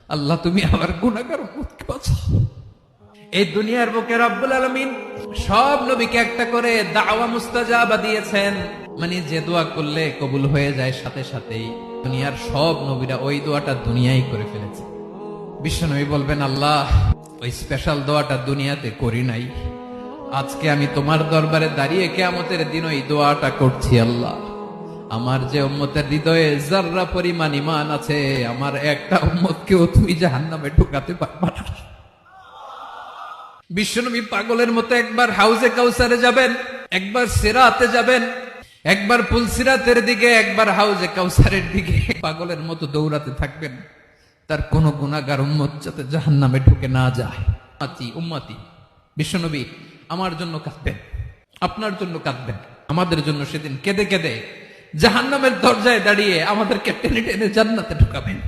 আল্লাহ তুমি আমার গুনাহগার উম্মতকে বাঁচাও। এই দুনিয়ার বুকে রব্বুল আলামিন সব নবীকে একটা করে দাওয়া মুস্তাজাবা দিয়েছেন, মানে যে দোয়া করলে কবুল হয়ে যায় সাথে সাথেই। দুনিয়ার সব নবীরা ওই দোয়াটা দুনিয়ায় করে ফেলেছে। বিশ্বনবী বলবেন, আল্লাহ ওই স্পেশাল দোয়াটা দুনিয়াতে করি নাই, আজকে আমি তোমার দরবারে দাঁড়িয়ে কিয়ামতের দিন ওই দোয়াটা করছি। আল্লাহ আমার যে উম্মতের হৃদয়ে যাররা পরিমাণ ঈমান আছে, আমার একটা উম্মতকেও তুমি জাহান্নামে ঢুকাতে পারবা না। বিশ্বনবী পাগলের মতো একবার হাউজে কাউসারে যাবেন, একবার সিরাতে যাবেন, একবার পুলসিরাতের দিকে, একবার হাউজে কাউসারের দিকে, পাগলের মতো দৌড়াতে থাকবেন, তার কোন গুনাহগার উম্মত যাতে জাহান্নামে ঢুকে না যায়। উম্মতি বিশ্বনবী আমার জন্য কাঁদবেন, আপনার জন্য কাঁদবেন, আমাদের জন্য সেদিন কেঁদে কেঁদে জাহান্নামের দরজায় দাঁড়িয়ে আমাদেরকে টেনে টেনে জান্নাতে ঢুকাবেন।